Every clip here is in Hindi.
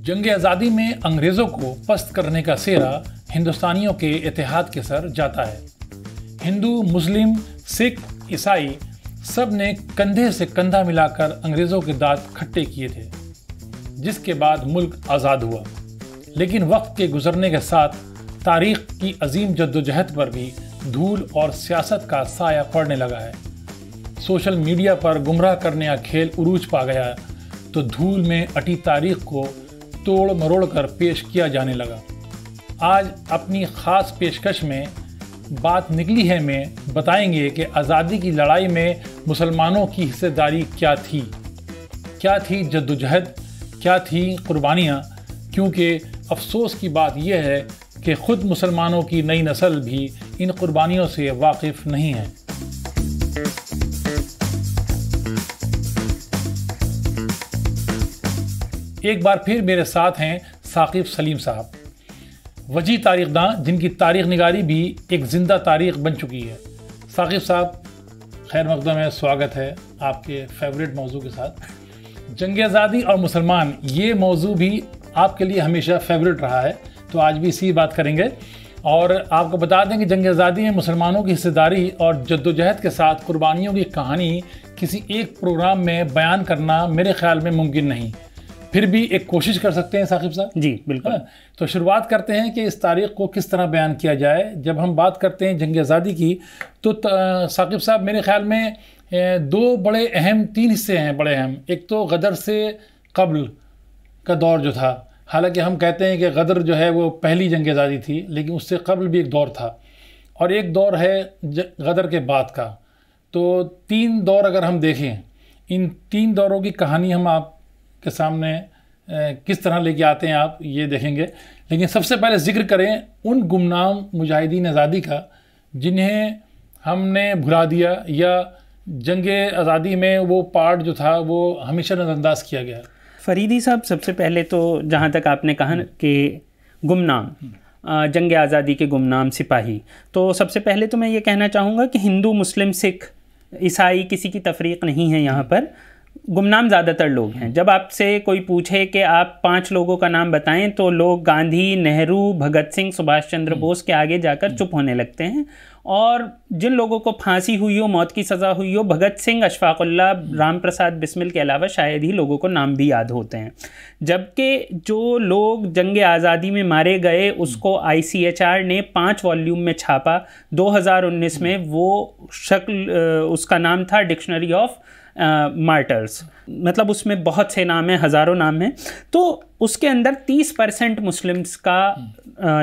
जंग आज़ादी में अंग्रेज़ों को पस्त करने का सेहरा हिंदुस्तानियों के इत्तेहाद के सर जाता है। हिंदू, मुस्लिम, सिख, ईसाई सब ने कंधे से कंधा मिलाकर अंग्रेज़ों के दांत खट्टे किए थे, जिसके बाद मुल्क आज़ाद हुआ। लेकिन वक्त के गुजरने के साथ तारीख की अजीम जद्दोजहद पर भी धूल और सियासत का साया पड़ने लगा है। सोशल मीडिया पर गुमराह करने का खेल उरूज पा गया तो धूल में अटी तारीख को तोड़ मरोड़ कर पेश किया जाने लगा। आज अपनी ख़ास पेशकश में बात निकली है में बताएंगे कि आज़ादी की लड़ाई में मुसलमानों की हिस्सेदारी क्या थी जद्दोजहद, क्या थी कुर्बानियाँ, क्योंकि अफसोस की बात यह है कि ख़ुद मुसलमानों की नई नस्ल भी इन कुर्बानियों से वाकिफ़ नहीं है। एक बार फिर मेरे साथ हैं साकिब सलीम साहब, वजी तारीखदां जिनकी तारीख निगारी भी एक ज़िंदा तारीख बन चुकी है। साकिब साहब, खैर मक़दम है, स्वागत है आपके फेवरेट मौजू के साथ। जंग आज़ादी और मुसलमान, ये मौजू भी आपके लिए हमेशा फेवरेट रहा है, तो आज भी इसी बात करेंगे। और आपको बता दें कि जंग आज़ादी में मुसलमानों की हिस्सेदारी और जद्दोजहद के साथ कुर्बानियों की कहानी किसी एक प्रोग्राम में बयान करना मेरे ख्याल में मुमकिन नहीं, फिर भी एक कोशिश कर सकते हैं साकिब साहब। जी बिल्कुल। तो शुरुआत करते हैं कि इस तारीख को किस तरह बयान किया जाए। जब हम बात करते हैं जंग आज़ादी की तो साकिब साहब, मेरे ख्याल में तीन हिस्से हैं बड़े अहम। एक तो गदर से कब्ल का दौर जो था, हालांकि हम कहते हैं कि गदर जो है वो पहली जंग आज़ादी थी, लेकिन उससे कब्ल भी एक दौर था, और एक दौर है गदर के बाद का। तो तीन दौर अगर हम देखें, इन तीन दौरों की कहानी हम आप के सामने किस तरह लेके आते हैं आप, ये देखेंगे। लेकिन सबसे पहले जिक्र करें उन गुमनाम मुजाहिदीन आज़ादी का जिन्हें हमने भुला दिया, या जंग आज़ादी में वो पार्ट जो था वो हमेशा नज़रअंदाज किया गया। फरीदी साहब, सबसे पहले तो जहाँ तक आपने कहा कि गुमनाम, जंग आज़ादी के गुमनाम सिपाही, तो सबसे पहले तो मैं ये कहना चाहूँगा कि हिंदू, मुस्लिम, सिख, ईसाई किसी की तफरीक नहीं है यहाँ पर। गुमनाम ज़्यादातर लोग हैं। जब आपसे कोई पूछे कि आप 5 लोगों का नाम बताएं तो लोग गांधी, नेहरू, भगत सिंह, सुभाष चंद्र बोस के आगे जाकर चुप होने लगते हैं। और जिन लोगों को फांसी हुई हो, मौत की सज़ा हुई हो, भगत सिंह, अशफाकुल्लाह, राम प्रसाद बिस्मिल के अलावा शायद ही लोगों को नाम भी याद होते हैं। जबकि जो लोग जंग आज़ादी में मारे गए उसको ICHR ने 5 वॉल्यूम में छापा। 2019 में वो शक्ल, उसका नाम था डिक्शनरी ऑफ मार्टर्स, मतलब उसमें बहुत से नाम हैं, हज़ारों नाम हैं। तो उसके अंदर 30% मुस्लिम्स का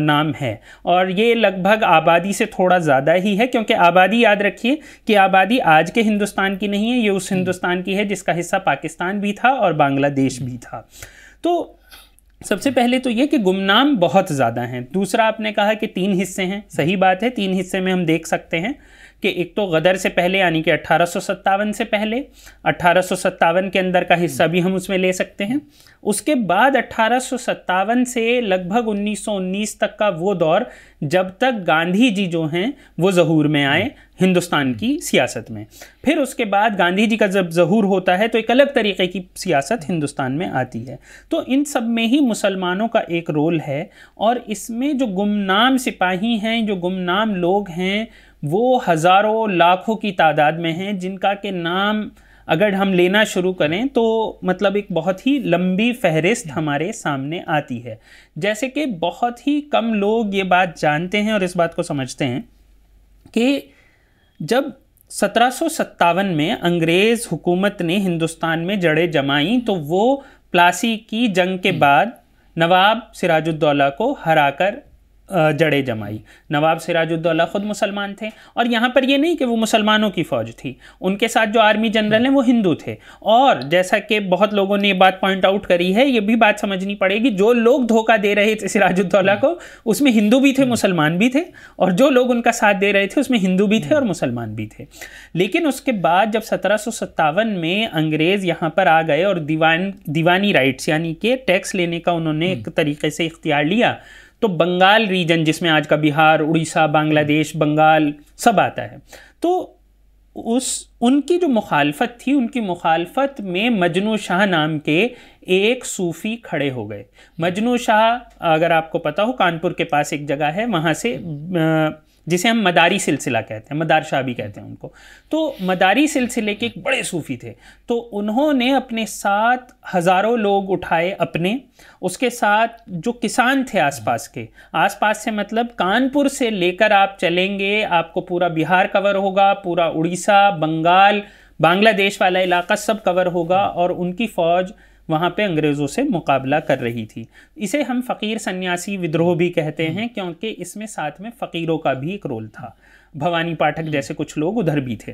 नाम है, और ये लगभग आबादी से थोड़ा ज़्यादा ही है, क्योंकि आबादी, याद रखिए कि आबादी आज के हिंदुस्तान की नहीं है, ये उस हिंदुस्तान की है जिसका हिस्सा पाकिस्तान भी था और बांग्लादेश भी था। तो सबसे पहले तो ये कि गुमनाम बहुत ज़्यादा हैं। दूसरा, आपने कहा कि 3 हिस्से हैं, सही बात है। 3 हिस्से में हम देख सकते हैं कि एक तो गदर से पहले यानी कि 1857 से पहले, 1857 के अंदर का हिस्सा भी हम उसमें ले सकते हैं। उसके बाद 1857 से लगभग 1919 तक का वो दौर जब तक गांधी जी जो हैं वो ज़हूर में आए हिंदुस्तान की सियासत में। फिर उसके बाद गांधी जी का जब ज़हूर होता है तो एक अलग तरीके की सियासत हिंदुस्तान में आती है। तो इन सब में ही मुसलमानों का एक रोल है, और इसमें जो गुमनाम सिपाही हैं, जो गुमनाम लोग हैं, वो हज़ारों लाखों की तादाद में हैं, जिनका के नाम अगर हम लेना शुरू करें तो मतलब एक बहुत ही लंबी फहरिस्त हमारे सामने आती है। जैसे कि बहुत ही कम लोग ये बात जानते हैं और इस बात को समझते हैं कि जब 1757 में अंग्रेज़ हुकूमत ने हिंदुस्तान में जड़ें जमाई तो वो प्लासी की जंग के बाद नवाब सिराजुद्दौला को हराकर जड़ें जमाई। नवाब सिराजुद्दौला ख़ुद मुसलमान थे, और यहाँ पर ये नहीं कि वो मुसलमानों की फ़ौज थी, उनके साथ जो आर्मी जनरल हैं वो हिंदू थे। और जैसा कि बहुत लोगों ने ये बात पॉइंट आउट करी है, ये भी बात समझनी पड़ेगी, जो लोग धोखा दे रहे थे सिराजुद्दौला को उसमें हिंदू भी थे, मुसलमान भी थे, और जो लोग उनका साथ दे रहे थे उसमें हिंदू भी थे और मुसलमान भी थे। लेकिन उसके बाद जब 1757 में अंग्रेज़ यहाँ पर आ गए और दीवानी राइट्स यानी कि टैक्स लेने का उन्होंने एक तरीके से इख्तियार लिया, तो बंगाल रीजन, जिसमें आज का बिहार, उड़ीसा, बांग्लादेश, बंगाल सब आता है, तो उनकी जो मुखालफत थी, उनकी मुखालफत में मजनू शाह नाम के एक सूफ़ी खड़े हो गए। मजनू शाह, अगर आपको पता हो, कानपुर के पास एक जगह है, वहाँ से जिसे हम मदारी सिलसिला कहते हैं, मदार शाह भी कहते हैं उनको। तो मदारी सिलसिले के एक बड़े सूफ़ी थे, तो उन्होंने अपने साथ हज़ारों लोग उठाए अपने, उसके साथ जो किसान थे आसपास से, मतलब कानपुर से लेकर आप चलेंगे, आपको पूरा बिहार कवर होगा, पूरा उड़ीसा, बंगाल, बांग्लादेश वाला इलाका सब कवर होगा, और उनकी फ़ौज वहाँ पे अंग्रेज़ों से मुकाबला कर रही थी। इसे हम फ़कीर सन्यासी विद्रोह भी कहते हैं, क्योंकि इसमें साथ में फ़कीरों का भी एक रोल था। भवानी पाठक जैसे कुछ लोग उधर भी थे।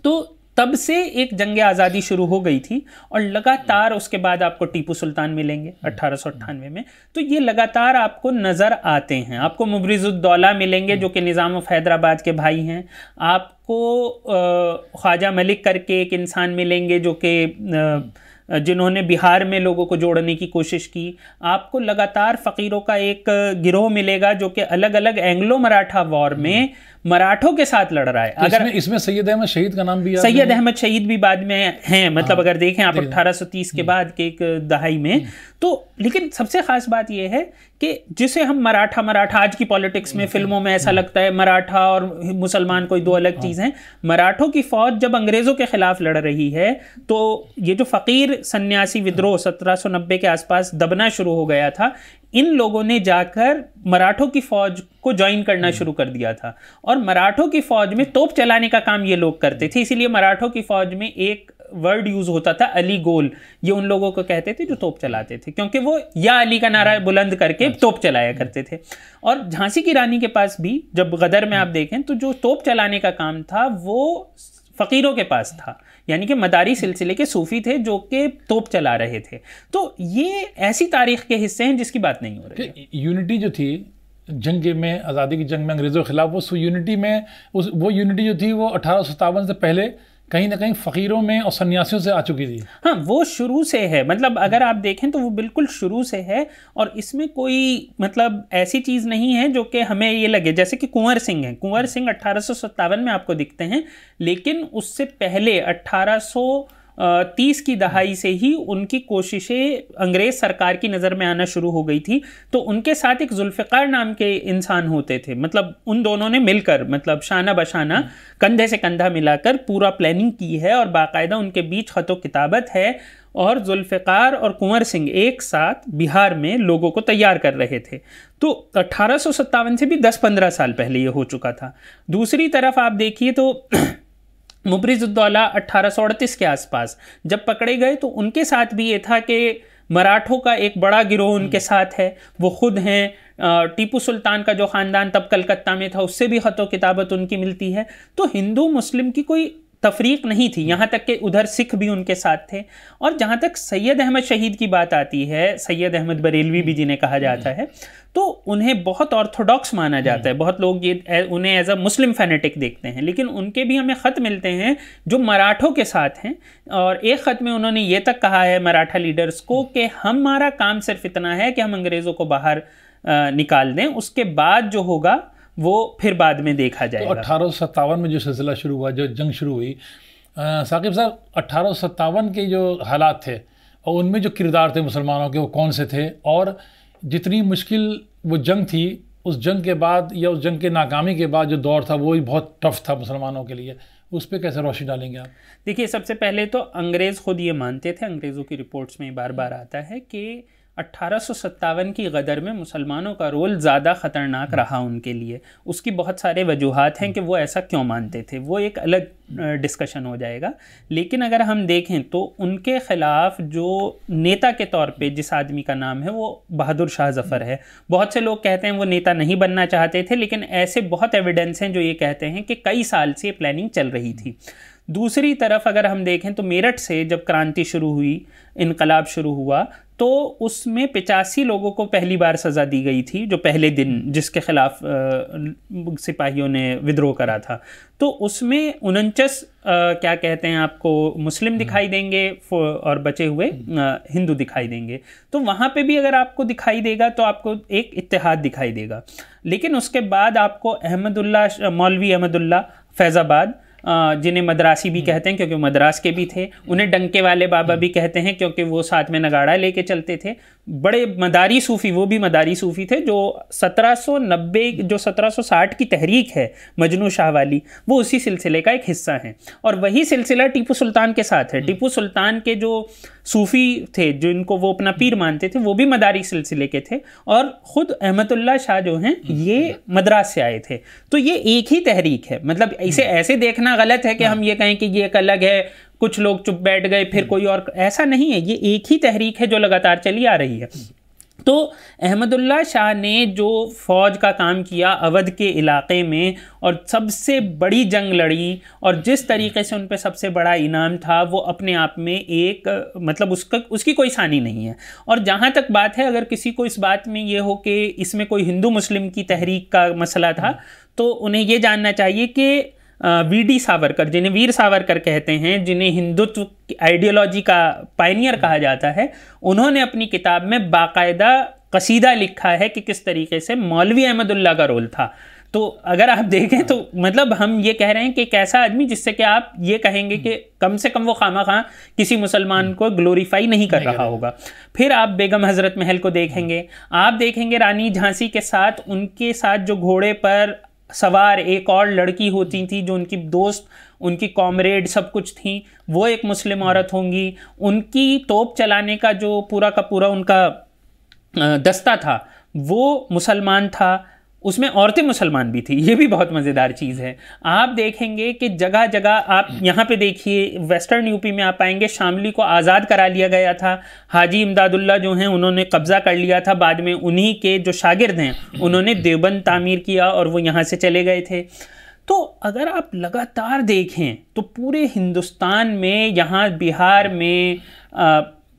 तो तब से एक जंग आज़ादी शुरू हो गई थी, और लगातार उसके बाद आपको टीपू सुल्तान मिलेंगे 1898 में। तो ये लगातार आपको नज़र आते हैं। आपको मुबरिज़ुद्दौला मिलेंगे जो कि निज़ाम ऑफ हैदराबाद के भाई हैं। आपको ख्वाजा मलिक करके एक इंसान मिलेंगे जो कि जिन्होंने बिहार में लोगों को जोड़ने की कोशिश की। आपको लगातार फ़कीरों का एक गिरोह मिलेगा जो कि अलग अलग एंग्लो मराठा वॉर में मराठों के साथ लड़ रहा है। तो अगर इसमें सैयद अहमद शहीद का नाम भी, सैयद अहमद शहीद भी बाद में हैं, मतलब अगर देखें आप 1830 के बाद के एक दहाई में। तो लेकिन सबसे ख़ास बात यह है कि जिसे हम मराठा आज की पॉलिटिक्स में, फिल्मों में ऐसा लगता है मराठा और मुसलमान कोई दो अलग चीज़ हैं। मराठों की फ़ौज जब अंग्रेज़ों के ख़िलाफ़ लड़ रही है, तो ये जो फ़कीर सन्यासी विद्रोह 1790 के आसपास दबना शुरू हो गया था, इन लोगों ने जाकर मराठों की फ़ौज को ज्वाइन करना शुरू कर दिया था। और मराठों की फ़ौज में तोप चलाने का काम ये लोग करते थे, इसीलिए मराठों की फ़ौज में एक वर्ड यूज़ होता था, अली गोल। ये उन लोगों को कहते थे जो तोप चलाते थे, क्योंकि वो या अली का नारा बुलंद करके तोप चलाया करते थे। और झांसी की रानी के पास भी, जब गदर में आप देखें, तो जो तोप चलाने का काम था वो फ़कीरों के पास था, यानी कि मदारी सिलसिले के सूफ़ी थे जो कि तोप चला रहे थे। तो ये ऐसी तारीख़ के हिस्से हैं जिसकी बात नहीं हो रही है। यूनिटी जो थी जंग में, आज़ादी की जंग में अंग्रेज़ों के ख़िलाफ़, उस यूनिटी में वो यूनिटी जो थी वो 1857 से पहले कहीं ना कहीं फ़कीरों में और सन्यासियों से आ चुकी थी। हाँ, वो शुरू से है, मतलब अगर आप देखें तो वो बिल्कुल शुरू से है, और इसमें कोई मतलब ऐसी चीज़ नहीं है जो कि हमें ये लगे, जैसे कि कुंवर सिंह हैं। कुंवर सिंह 1857 में आपको दिखते हैं, लेकिन उससे पहले 1830 की दहाई से ही उनकी कोशिशें अंग्रेज़ सरकार की नज़र में आना शुरू हो गई थी। तो उनके साथ एक जुल्फ़िकार नाम के इंसान होते थे, मतलब उन दोनों ने मिलकर, मतलब शाना बशाना कंधे से कंधा मिलाकर पूरा प्लानिंग की है, और बाकायदा उनके बीच ख़त व किताबत है। और जुल्फ़िकार और कुंवर सिंह एक साथ बिहार में लोगों को तैयार कर रहे थे। तो 1857 से भी 10-15 साल पहले ये हो चुका था। दूसरी तरफ आप देखिए तो मुबरिज़ुद्दौला 1838 के आसपास जब पकड़े गए, तो उनके साथ भी ये था कि मराठों का एक बड़ा गिरोह उनके साथ है, वो खुद हैं। टीपू सुल्तान का जो ख़ानदान तब कलकत्ता में था, उससे भी ख़त व किताबत उनकी मिलती है। तो हिंदू मुस्लिम की कोई तफरीक नहीं थी, यहाँ तक कि उधर सिख भी उनके साथ थे। और जहाँ तक सैयद अहमद शहीद की बात आती है, सैयद अहमद बरेलवी भी जिन्हें कहा जाता है, तो उन्हें बहुत ऑर्थोडॉक्स माना जाता है। बहुत लोग ये उन्हें एज अ मुस्लिम फैनेटिक देखते हैं, लेकिन उनके भी हमें ख़त मिलते हैं जो मराठों के साथ हैं। और एक ख़त में उन्होंने ये तक कहा है मराठा लीडर्स को कि हमारा काम सिर्फ इतना है कि हम अंग्रेज़ों को बाहर निकाल दें, उसके बाद जो होगा वो फिर बाद में देखा जाएगा। तो 1857 में जो सिलसिला शुरू हुआ, जो जंग शुरू हुई, साकिब साहब 1857 के जो हालात थे और उनमें जो किरदार थे मुसलमानों के, वो कौन से थे, और जितनी मुश्किल वो जंग थी, उस जंग के बाद या उस जंग के नाकामी के बाद जो दौर था वो भी बहुत टफ था मुसलमानों के लिए, उस पर कैसे रोशनी डालेंगे आप? देखिए, सबसे पहले तो अंग्रेज़ खुद ये मानते थे, अंग्रेज़ों की रिपोर्ट्स में बार बार आता है कि 1857 की गदर में मुसलमानों का रोल ज़्यादा ख़तरनाक रहा उनके लिए। उसकी बहुत सारे वजूहात हैं कि वो ऐसा क्यों मानते थे, वो एक अलग डिस्कशन हो जाएगा। लेकिन अगर हम देखें तो उनके ख़िलाफ़ जो नेता के तौर पे जिस आदमी का नाम है वो बहादुर शाह ज़फ़र है। बहुत से लोग कहते हैं वो नेता नहीं बनना चाहते थे, लेकिन ऐसे बहुत एविडेंस हैं जो ये कहते हैं कि कई साल से प्लानिंग चल रही थी। दूसरी तरफ अगर हम देखें तो मेरठ से जब क्रांति शुरू हुई, इनकलाब शुरू हुआ, तो उसमें 85 लोगों को पहली बार सज़ा दी गई थी, जो पहले दिन जिसके ख़िलाफ़ सिपाहियों ने विद्रोह करा था। तो उसमें 49 क्या कहते हैं आपको मुस्लिम दिखाई देंगे और बचे हुए हिंदू दिखाई देंगे। तो वहाँ पे भी अगर आपको दिखाई देगा तो आपको एक इत्तेहाद दिखाई देगा। लेकिन उसके बाद आपको मौलवी अहमदुल्ला फैज़ाबाद, जिन्हें मद्रासी भी कहते हैं क्योंकि मद्रास के भी थे, उन्हें डंके वाले बाबा भी कहते हैं क्योंकि वो साथ में नगाड़ा लेके चलते थे। बड़े मदारी सूफ़ी, वो भी मदारी सूफ़ी थे जो 1760 की तहरीक है मजनू शाह वाली, वो उसी सिलसिले का एक हिस्सा है। और वही सिलसिला टीपू सुल्तान के साथ है। टीपू सुल्तान के जो सूफ़ी थे जिनको वो अपना पीर मानते थे वो भी मदारी सिलसिले के थे, और ख़ुद अहमदुल्ला शाह जो हैं ये मद्रास से आए थे। तो ये एक ही तहरीक है। मतलब इसे ऐसे देखना गलत है कि हम ये कहें कि ये एक अलग है, कुछ लोग चुप बैठ गए फिर कोई और, ऐसा नहीं है। ये एक ही तहरीक है जो लगातार चली आ रही है। तो अहमदुल्ला शाह ने जो फ़ौज का काम किया अवध के इलाके में और सबसे बड़ी जंग लड़ी, और जिस तरीके से उन पे सबसे बड़ा इनाम था वो अपने आप में एक मतलब उसकी कोई सानी नहीं है। और जहाँ तक बात है, अगर किसी को इस बात में ये हो कि इसमें कोई हिंदू मुस्लिम की तहरीक का मसला था, तो उन्हें ये जानना चाहिए कि वी.डी. सावरकर, जिन्हें वीर सावरकर कहते हैं, जिन्हें हिंदुत्व आइडियोलॉजी का पायनियर कहा जाता है, उन्होंने अपनी किताब में बाकायदा कसीदा लिखा है कि किस तरीके से मौलवी अहमदुल्ला का रोल था। तो अगर आप देखें तो मतलब हम ये कह रहे हैं कि एक ऐसा आदमी जिससे कि आप ये कहेंगे कि कम से कम वो खामा किसी मुसलमान को ग्लोरीफाई नहीं कर रहा होगा। फिर आप बेगम हज़रत महल को देखेंगे, आप देखेंगे रानी झांसी के साथ, उनके साथ जो घोड़े पर सवार एक और लड़की होती थी जो उनकी दोस्त, उनकी कॉमरेड सब कुछ थी, वो एक मुस्लिम औरत होंगी। उनकी तोप चलाने का जो पूरा का पूरा उनका दस्ता था वो मुसलमान था, उसमें औरतें मुसलमान भी थी। ये भी बहुत मज़ेदार चीज़ है। आप देखेंगे कि जगह जगह, आप यहाँ पे देखिए वेस्टर्न यूपी में आप आएंगे, शामली को आज़ाद करा लिया गया था। हाजी इमदादुल्ला जो हैं उन्होंने कब्ज़ा कर लिया था, बाद में उन्हीं के जो शागिर्द हैं उन्होंने देवबंद तामीर किया और वो यहाँ से चले गए थे। तो अगर आप लगातार देखें तो पूरे हिंदुस्तान में, यहाँ बिहार में,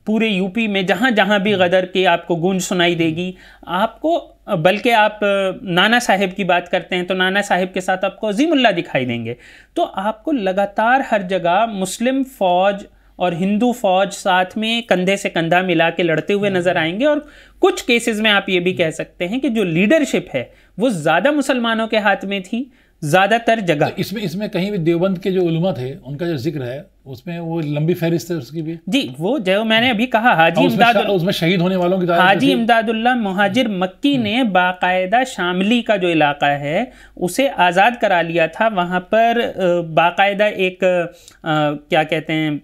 पूरे यूपी में, जहाँ जहाँ भी गदर की आपको गूंज सुनाई देगी आपको, बल्कि आप नाना साहिब की बात करते हैं तो नाना साहिब के साथ आपको अजीमुल्लाह दिखाई देंगे। तो आपको लगातार हर जगह मुस्लिम फ़ौज और हिंदू फ़ौज साथ में कंधे से कंधा मिला के लड़ते हुए नज़र आएंगे। और कुछ केसेस में आप ये भी कह सकते हैं कि जो लीडरशिप है वो ज़्यादा मुसलमानों के हाथ में थी ज़्यादातर जगह। तो इसमें कहीं भी देवबंद के जो उलमा थे उनका जो जिक्र है उसमें वो लंबी फहरिस्त है उसकी भी। जी, वो जो मैंने अभी कहा हाजी इमदादुल्लाह, उसमें शहीद होने वालों की हाजी इमदादुल्लाह मुहाजिर मक्की ने बाकायदा शामली का जो इलाका है उसे आज़ाद करा लिया था। वहाँ पर बाकायदा एक क्या कहते हैं,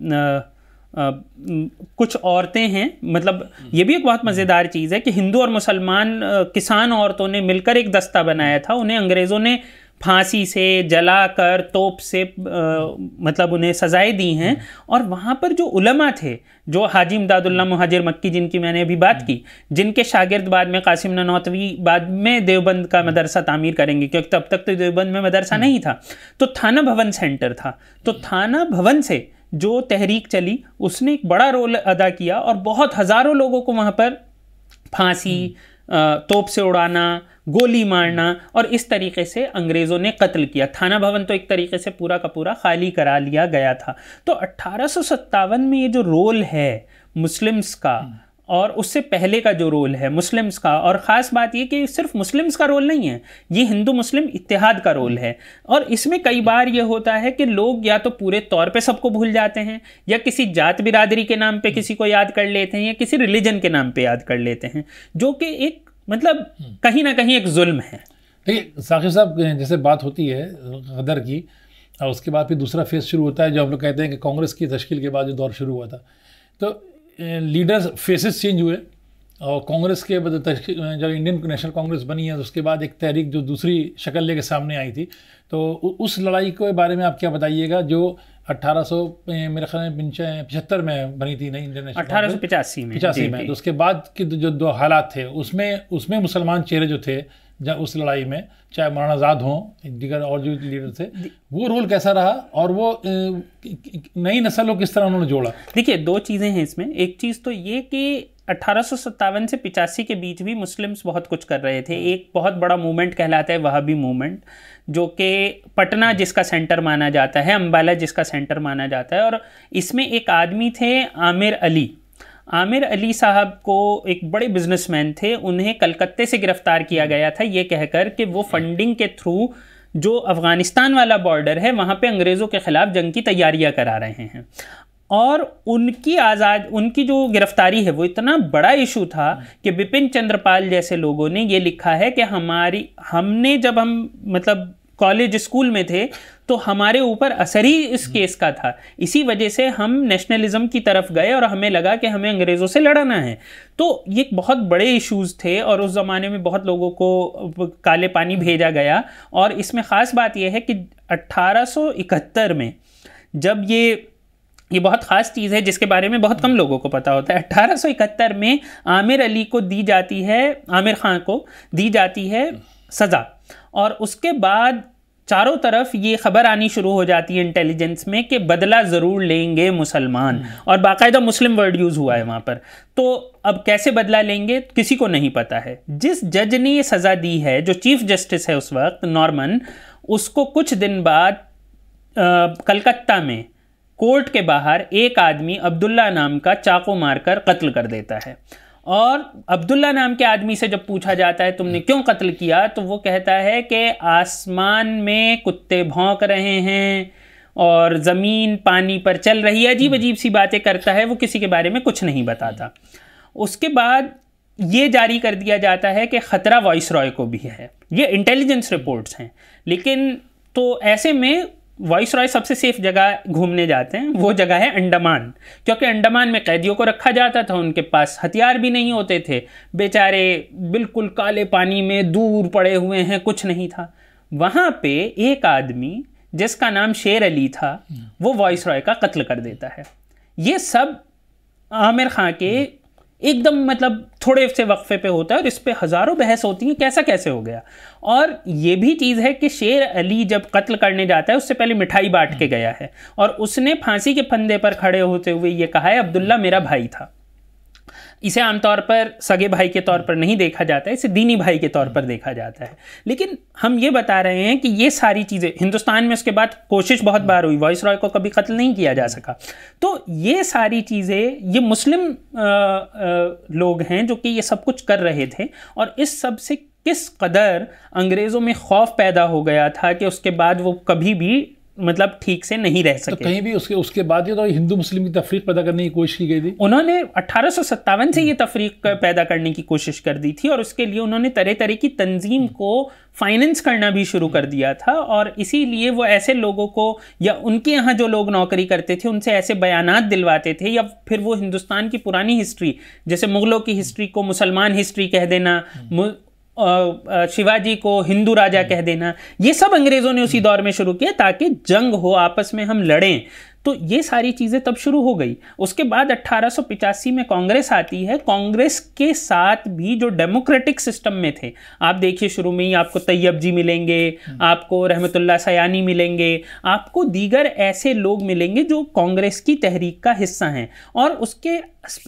कुछ औरतें हैं, मतलब ये भी एक बहुत मज़ेदार चीज़ है कि हिंदू और मुसलमान किसान औरतों ने मिलकर एक दस्ता बनाया था। उन्हें अंग्रेज़ों ने फांसी से, जलाकर, तोप से मतलब उन्हें सजाएं दी हैं। और वहाँ पर जो उलमा थे, जो हाजी इमदादुल्लाह मुहाजिर मक्की जिनकी मैंने अभी बात की, जिनके शागिर्द बाद में कासिम ननौतवी बाद में देवबंद का मदरसा तामीर करेंगे, क्योंकि तब तक तो देवबंद में मदरसा नहीं था, तो थाना भवन सेंटर था। तो थाना भवन से जो तहरीक चली उसने एक बड़ा रोल अदा किया और बहुत हज़ारों लोगों को वहाँ पर फांसी, तोप से उड़ाना, गोली मारना और इस तरीके से अंग्रेज़ों ने कत्ल किया। थाना भवन तो एक तरीके से पूरा का पूरा खाली करा लिया गया था। तो 1857 में ये जो रोल है मुस्लिम्स का और उससे पहले का जो रोल है मुस्लिम्स का, और ख़ास बात ये कि सिर्फ मुस्लिम्स का रोल नहीं है, ये हिंदू मुस्लिम इत्तेहाद का रोल है। और इसमें कई बार ये होता है कि लोग या तो पूरे तौर पे सबको भूल जाते हैं, या किसी जात बिरादरी के नाम पे किसी को याद कर लेते हैं, या किसी रिलीजन के नाम पे याद कर लेते हैं, जो कि एक मतलब कहीं ना कहीं एक जुल्म है। देखिए साकिब साहब, जैसे बात होती है गदर की, और उसके बाद फिर दूसरा फेज़ शुरू होता है जो हम लोग कहते हैं कि कांग्रेस की तश्कील के बाद जो दौर शुरू हुआ था, तो लीडर्स फेसेस चेंज हुए। और कांग्रेस के जब इंडियन नेशनल कांग्रेस बनी है तो उसके बाद एक तहरीक जो दूसरी शक्ल लेके सामने आई थी, तो उस लड़ाई के बारे में आप क्या बताइएगा जो 1800 मेरे ख्याल में 75 में बनी थी, नहीं इंडियन नेशनल 1885 में। तो उसके बाद के जो दो हालात थे उसमें मुसलमान चेहरे जो थे जब उस लड़ाई में, चाहे मौलाना आज़ाद हों, दीगर और जो लीडर थे, वो रोल कैसा रहा और वो नई नस्ल को किस तरह उन्होंने जोड़ा? देखिए, दो चीज़ें हैं इसमें। एक चीज़ तो ये कि 1857 से 85 के बीच भी मुस्लिम्स बहुत कुछ कर रहे थे। एक बहुत बड़ा मूवमेंट कहलाता है वहाबी मूवमेंट, जो कि पटना जिसका सेंटर माना जाता है, अम्बाला जिसका सेंटर माना जाता है। और इसमें एक आदमी थे आमिर अली साहब को, एक बड़े बिजनेसमैन थे, उन्हें कलकत्ते से गिरफ्तार किया गया था ये कहकर कि वो फंडिंग के थ्रू जो अफ़गानिस्तान वाला बॉर्डर है वहाँ पे अंग्रेज़ों के ख़िलाफ़ जंग की तैयारियाँ करा रहे हैं। और उनकी जो गिरफ्तारी है वो इतना बड़ा इशू था कि बिपिन चंद्रपाल जैसे लोगों ने ये लिखा है कि हमने जब हम मतलब कॉलेज स्कूल में थे तो हमारे ऊपर असर ही इस केस का था, इसी वजह से हम नेशनलिज्म की तरफ गए और हमें लगा कि हमें अंग्रेज़ों से लड़ना है। तो ये बहुत बड़े इश्यूज़ थे और उस ज़माने में बहुत लोगों को काले पानी भेजा गया। और इसमें ख़ास बात यह है कि 1871 में जब ये बहुत ख़ास चीज़ है जिसके बारे में बहुत कम लोगों को पता होता है। 1871 में आमिर खान को दी जाती है सज़ा, और उसके बाद चारों तरफ ये खबर आनी शुरू हो जाती है इंटेलिजेंस में कि बदला ज़रूर लेंगे मुसलमान, और बाकायदा मुस्लिम वर्ड यूज़ हुआ है वहाँ पर। तो अब कैसे बदला लेंगे किसी को नहीं पता है। जिस जज ने ये सज़ा दी है, जो चीफ जस्टिस है उस वक्त, नॉर्मन, उसको कुछ दिन बाद कलकत्ता में कोर्ट के बाहर एक आदमी अब्दुल्ला नाम का चाकू मारकर कत्ल कर देता है। और अब्दुल्ला नाम के आदमी से जब पूछा जाता है तुमने क्यों कत्ल किया, तो वो कहता है कि आसमान में कुत्ते भौंक रहे हैं और ज़मीन पानी पर चल रही है, अजीब अजीब सी बातें करता है, वो किसी के बारे में कुछ नहीं बताता। उसके बाद ये जारी कर दिया जाता है कि ख़तरा वाइसरॉय को भी है। ये इंटेलिजेंस रिपोर्ट्स हैं, लेकिन तो ऐसे में वाइसरॉय सबसे सेफ जगह घूमने जाते हैं, वो जगह है अंडमान, क्योंकि अंडमान में कैदियों को रखा जाता था, उनके पास हथियार भी नहीं होते थे, बेचारे बिल्कुल काले पानी में दूर पड़े हुए हैं, कुछ नहीं था। वहाँ पे एक आदमी जिसका नाम शेर अली था वो वाइसरॉय का कत्ल कर देता है। ये सब आमिर खां के एकदम मतलब थोड़े से वक्फे पे होता है और इस पे हज़ारों बहस होती हैं कैसा कैसे हो गया। और ये भी चीज़ है कि शेर अली जब कत्ल करने जाता है उससे पहले मिठाई बांट के गया है, और उसने फांसी के फंदे पर खड़े होते हुए ये कहा है अब्दुल्ला मेरा भाई था। इसे आमतौर पर सगे भाई के तौर पर नहीं देखा जाता है, इसे दीनी भाई के तौर पर देखा जाता है। लेकिन हम ये बता रहे हैं कि ये सारी चीज़ें हिंदुस्तान में उसके बाद कोशिश बहुत बार हुई, वाइसरॉय को कभी कत्ल नहीं किया जा सका। तो ये सारी चीज़ें ये मुस्लिम लोग हैं जो कि ये सब कुछ कर रहे थे, और इस सब से किस कदर अंग्रेज़ों में खौफ पैदा हो गया था कि उसके बाद वो कभी भी मतलब ठीक से नहीं रह सके। तो कहीं भी उसके बाद ये तो हिंदू मुस्लिम की तफरीक पैदा करने की कोशिश की गई थी। उन्होंने 1857 से ये तफरीक पैदा करने की कोशिश कर दी थी, और उसके लिए उन्होंने तरह तरह की तंजीम को फाइनेंस करना भी शुरू कर दिया था। और इसीलिए वो ऐसे लोगों को या उनके यहाँ जो लोग नौकरी करते थे उनसे ऐसे बयानात दिलवाते थे, या फिर वो हिंदुस्तान की पुरानी हिस्ट्री जैसे मुग़लों की हिस्ट्री को मुसलमान हिस्ट्री कह देना, शिवाजी को हिंदू राजा कह देना, ये सब अंग्रेज़ों ने उसी दौर में शुरू किया ताकि जंग हो, आपस में हम लड़ें। तो ये सारी चीज़ें तब शुरू हो गई। उसके बाद 1885 में कांग्रेस आती है। कांग्रेस के साथ भी जो डेमोक्रेटिक सिस्टम में थे, आप देखिए शुरू में ही आपको तैयब जी मिलेंगे, आपको रहमतुल्लाह सयानी मिलेंगे, आपको दीगर ऐसे लोग मिलेंगे जो कांग्रेस की तहरीक का हिस्सा हैं। और उसके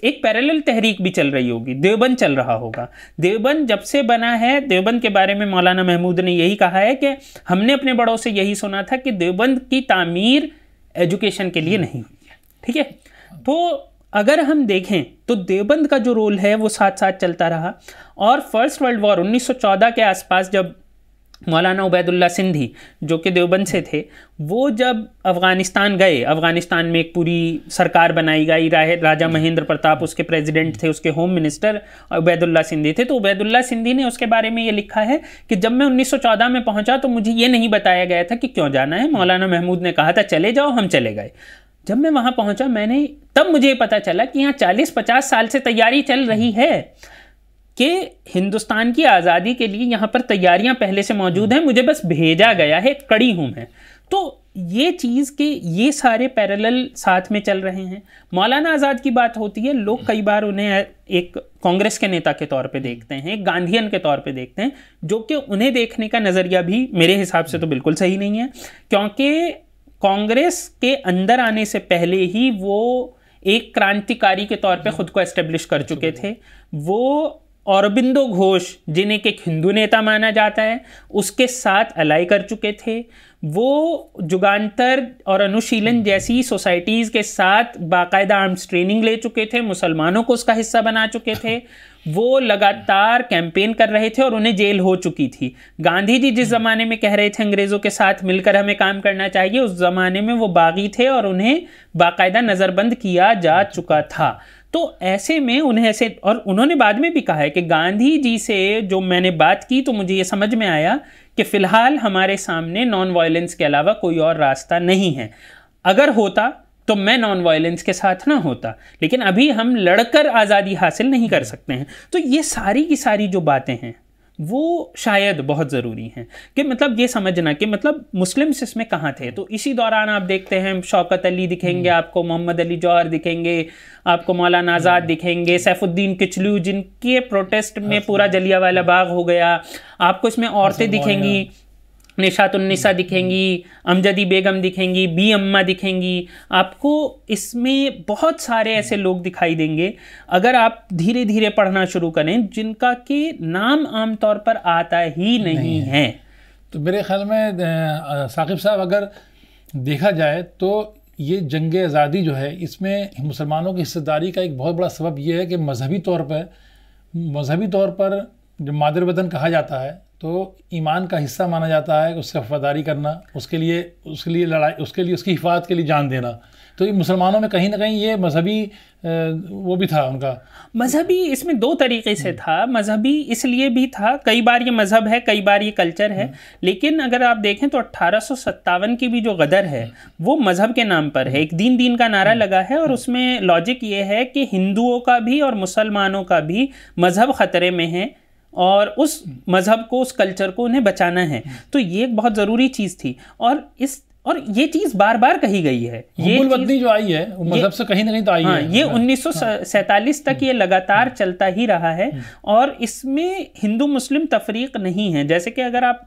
एक पैरेलल तहरीक भी चल रही होगी, देवबंद चल रहा होगा। देवबंद जब से बना है, देवबंद के बारे में मौलाना महमूद ने यही कहा है कि हमने अपने बड़ों से यही सुना था कि देवबंद की तामीर एजुकेशन के लिए नहीं हुई है। ठीक है, तो अगर हम देखें तो देवबंद का जो रोल है वो साथ साथ चलता रहा। और फर्स्ट वर्ल्ड वॉर 1914 के आसपास जब मौलाना उबैदुल्ला सिंधी जो कि देवबंद से थे, वो जब अफ़गानिस्तान गए, अफ़गानिस्तान में एक पूरी सरकार बनाई गई, राजा महेंद्र प्रताप उसके प्रेसिडेंट थे, उसके होम मिनिस्टर उबैदुल्ला सिंधी थे। तो उबैदुल्ला सिंधी ने उसके बारे में ये लिखा है कि जब मैं 1914 में पहुंचा तो मुझे ये नहीं बताया गया था कि क्यों जाना है। मौलाना महमूद ने कहा था चले जाओ, हम चले गए। जब मैं वहाँ पहुँचा तब मुझे पता चला कि यहाँ 40-50 साल से तैयारी चल रही है कि हिंदुस्तान की आज़ादी के लिए यहाँ पर तैयारियां पहले से मौजूद हैं, मुझे बस भेजा गया है, कड़ी हूँ मैं। तो ये चीज़ के ये सारे पैरेलल साथ में चल रहे हैं। मौलाना आज़ाद की बात होती है, लोग कई बार उन्हें एक कांग्रेस के नेता के तौर पे देखते हैं, एक गांधीयन के तौर पे देखते हैं, जो कि उन्हें देखने का नज़रिया भी मेरे हिसाब से तो बिल्कुल सही नहीं है, क्योंकि कांग्रेस के अंदर आने से पहले ही वो एक क्रांतिकारी के तौर पे खुद को एस्टेब्लिश कर चुके थे। वो औरबिंदो घोष जिन्हें एक हिंदू नेता माना जाता है उसके साथ अलाई कर चुके थे। वो जुगांतर और अनुशीलन जैसी सोसाइटीज़ के साथ बाकायदा आर्म्स ट्रेनिंग ले चुके थे, मुसलमानों को उसका हिस्सा बना चुके थे। वो लगातार कैंपेन कर रहे थे और उन्हें जेल हो चुकी थी। गांधी जी जिस ज़माने में कह रहे थे अंग्रेज़ों के साथ मिलकर हमें काम करना चाहिए, उस ज़माने में वो बागी थे और उन्हें बाकायदा नज़रबंद किया जा चुका था। तो ऐसे में उन्हें ऐसे, और उन्होंने बाद में भी कहा है कि गांधी जी से जो मैंने बात की तो मुझे ये समझ में आया कि फ़िलहाल हमारे सामने नॉन वायलेंस के अलावा कोई और रास्ता नहीं है। अगर होता तो मैं नॉन वायलेंस के साथ ना होता, लेकिन अभी हम लड़कर आज़ादी हासिल नहीं कर सकते हैं। तो ये सारी की सारी जो बातें हैं वो शायद बहुत ज़रूरी हैं कि मतलब ये समझना कि मतलब मुस्लिम्स इसमें कहाँ थे। तो इसी दौरान आप देखते हैं शौकत अली दिखेंगे आपको, मोहम्मद अली जौहर दिखेंगे आपको, मौलाना आज़ाद दिखेंगे, सैफुद्दीन किचलू जिनके प्रोटेस्ट में पूरा जलियांवाला बाग हो गया। आपको इसमें औरतें दिखेंगी, निशातुन्निसा दिखेंगी, अमजदी बेगम दिखेंगी, बी अम्मा दिखेंगी। आपको इसमें बहुत सारे ऐसे लोग दिखाई देंगे अगर आप धीरे धीरे पढ़ना शुरू करें जिनका के नाम आमतौर पर आता ही नहीं है। तो मेरे ख्याल में साकिब साहब, अगर देखा जाए तो ये जंग आज़ादी जो है इसमें मुसलमानों की हिस्सेदारी का एक बहुत बड़ा सबब ये है कि मजहबी तौर पर जो मादर वतन कहा जाता है तो ईमान का हिस्सा माना जाता है, उससे वफादारी करना, उसके लिए लड़ाई, उसकी हिफाजत के लिए जान देना। तो ये मुसलमानों में कहीं ना कहीं ये मजहबी वो भी था उनका। मजहबी इसमें दो तरीके से था। मजहबी इसलिए भी था, कई बार ये मजहब है, कई बार ये कल्चर है, लेकिन अगर आप देखें तो 1857 की भी जो गदर है वो मजहब के नाम पर है। एक दीन का नारा लगा है और उसमें लॉजिक ये है कि हिंदुओं का भी और मुसलमानों का भी मजहब ख़तरे में है और उस मज़हब को, उस कल्चर को उन्हें बचाना है। तो ये एक बहुत ज़रूरी चीज़ थी और ये चीज़ बार बार कही गई है। ये चीज़ जो आई है वो मज़हब से कहीं ना कहीं तो आई है। ये 1947 तक ये लगातार चलता ही रहा है और इसमें हिंदू मुस्लिम तफरीक नहीं है। जैसे कि अगर आप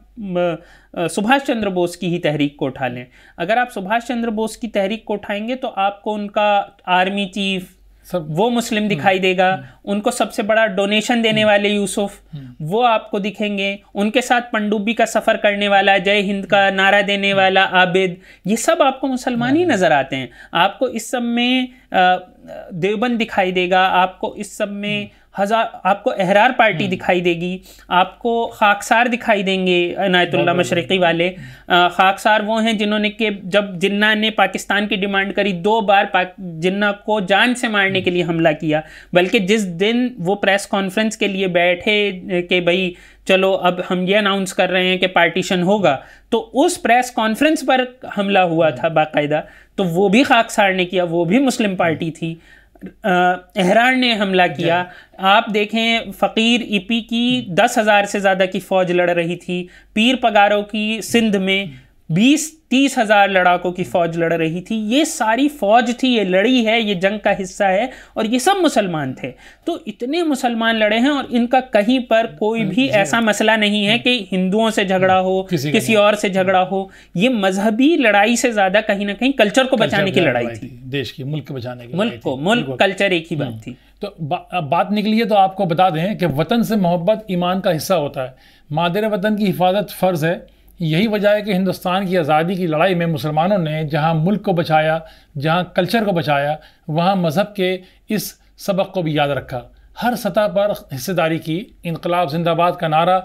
सुभाष चंद्र बोस की ही तहरीक को उठा लें, अगर आप सुभाष चंद्र बोस की तहरीक को उठाएंगे तो आपको उनका आर्मी चीफ वो मुस्लिम दिखाई देगा, उनको सबसे बड़ा डोनेशन देने वाले यूसुफ वो आपको दिखेंगे, उनके साथ पनडुब्बी का सफ़र करने वाला, जय हिंद का नारा देने वाला आबिद, ये सब आपको मुसलमान ही नज़र आते हैं। आपको इस सब में देवबंद दिखाई देगा, आपको इस सब में आपको अहरार पार्टी दिखाई देगी, आपको खाकसार दिखाई देंगे, इनायतुल्लाह मशरिकी वाले। खाकसार वो हैं जिन्होंने कि जब जिन्ना ने पाकिस्तान की डिमांड करी 2 बार जिन्ना को जान से मारने के लिए हमला किया, बल्कि जिस दिन वो प्रेस कॉन्फ्रेंस के लिए बैठे कि भाई चलो अब हम ये अनाउंस कर रहे हैं कि पार्टीशन होगा, तो उस प्रेस कॉन्फ्रेंस पर हमला हुआ था बाकायदा। तो वो भी खाकसार ने किया, वो भी मुस्लिम पार्टी थी। अहरार ने हमला किया। आप देखें फ़कीर ईपी की 10,000 से ज़्यादा की फ़ौज लड़ रही थी। पीर पगारों की सिंध में 20-30 हज़ार लड़ाकों की फ़ौज लड़ रही थी। ये सारी फ़ौज थी, ये लड़ी है, ये जंग का हिस्सा है और ये सब मुसलमान थे। तो इतने मुसलमान लड़े हैं और इनका कहीं पर कोई भी ऐसा मसला नहीं है कि हिंदुओं से झगड़ा हो, किसी और से झगड़ा हो। ये मजहबी लड़ाई से ज़्यादा कहीं ना कहीं कल्चर को बचाने की लड़ाई थी, देश की, मुल्क को बचाने की, मुल्क कल्चर एक ही बात थी। तो बात निकली है तो आपको बता दें कि वतन से मोहब्बत ईमान का हिस्सा होता है। मादर वतन की हिफाजत फ़र्ज़ है। यही वजह है कि हिंदुस्तान की आज़ादी की लड़ाई में मुसलमानों ने जहां मुल्क को बचाया, जहां कल्चर को बचाया, वहां मज़हब के इस सबक को भी याद रखा, हर सतह पर हिस्सेदारी की। इनकलाब जिंदाबाद का नारा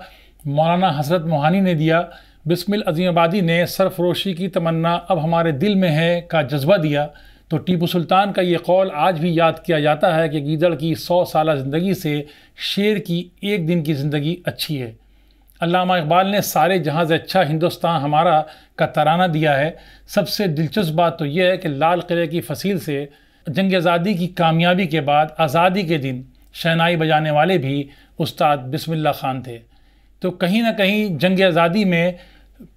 मौलाना हज़रत मोहानी ने दिया। बिस्मिल अज़ीम आबादी ने सरफरोशी की तमन्ना अब हमारे दिल में है का जज्बा दिया। तो टीपू सुल्तान का ये कौल आज भी याद किया जाता है कि गीदड़ की 100 साल ज़िंदगी से शेर की एक दिन की ज़िंदगी अच्छी है। अल्लामा इकबाल ने सारे जहां से अच्छा हिंदुस्तान हमारा का तराना दिया है। सबसे दिलचस्प बात तो यह है कि लाल किले की फसील से जंग आज़ादी की कामयाबी के बाद आज़ादी के दिन शहनाई बजाने वाले भी उस्ताद बिस्मिल्लाह खान थे। तो कहीं ना कहीं जंग आज़ादी में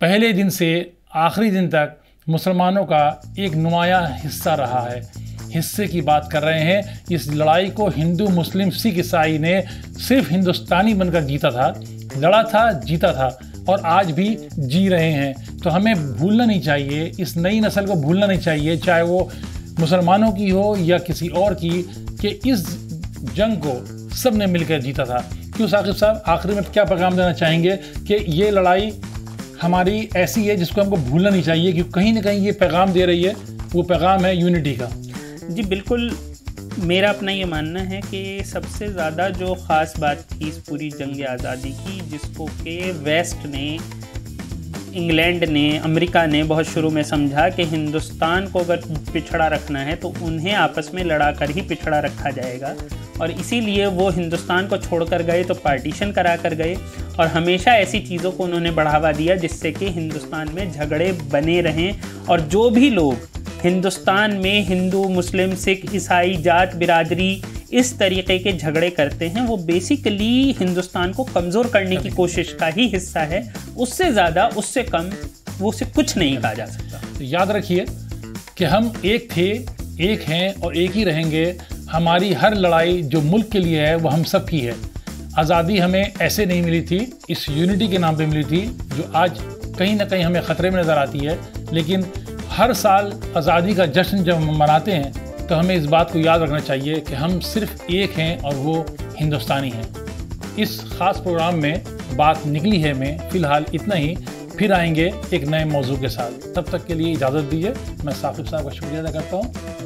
पहले दिन से आखिरी दिन तक मुसलमानों का एक नुमायाँ हिस्सा रहा है। हिस्से की बात कर रहे हैं। इस लड़ाई को हिंदू मुस्लिम सिख ईसाई ने सिर्फ हिंदुस्तानी बनकर जीता था, लड़ा था, जीता था और आज भी जी रहे हैं। तो हमें भूलना नहीं चाहिए, इस नई नस्ल को भूलना नहीं चाहिए, चाहे वो मुसलमानों की हो या किसी और की, कि इस जंग को सब ने मिलकर जीता था। क्यों साकिब साहब, आखिरी में क्या पैगाम देना चाहेंगे कि ये लड़ाई हमारी ऐसी है जिसको हमको भूलना नहीं चाहिए, क्योंकि कहीं ना कहीं ये पैगाम दे रही है, वो पैगाम है यूनिटी का। जी बिल्कुल, मेरा अपना ये मानना है कि सबसे ज़्यादा जो ख़ास बात थी इस पूरी जंग आज़ादी की, जिसको कि वेस्ट ने, इंग्लैंड ने, अमेरिका ने बहुत शुरू में समझा कि हिंदुस्तान को अगर पिछड़ा रखना है तो उन्हें आपस में लड़ा कर ही पिछड़ा रखा जाएगा, और इसीलिए वो हिंदुस्तान को छोड़कर गए तो पार्टीशन करा कर गए, और हमेशा ऐसी चीज़ों को उन्होंने बढ़ावा दिया जिससे कि हिंदुस्तान में झगड़े बने रहें, और जो भी लोग हिंदुस्तान में हिंदू, मुस्लिम, सिख, ईसाई, जात, बिरादरी इस तरीके के झगड़े करते हैं वो बेसिकली हिंदुस्तान को कमज़ोर करने की कोशिश का ही हिस्सा है। उससे ज़्यादा, उससे कम, वो से कुछ नहीं कहा जा सकता। तो याद रखिए कि हम एक थे, एक हैं और एक ही रहेंगे। हमारी हर लड़ाई जो मुल्क के लिए है वो हम सब की है। आज़ादी हमें ऐसे नहीं मिली थी, इस यूनिटी के नाम पे मिली थी, जो आज कहीं ना कहीं हमें ख़तरे में नज़र आती है। लेकिन हर साल आज़ादी का जश्न जब हम मनाते हैं तो हमें इस बात को याद रखना चाहिए कि हम सिर्फ एक हैं और वो हिंदुस्तानी हैं। इस ख़ास प्रोग्राम में बात निकली है में फ़िलहाल इतना ही। फिर आएंगे एक नए मौजू के साथ। तब तक के लिए इजाज़त दीजिए। मैं साकिब साहब का शुक्रिया अदा करता हूँ।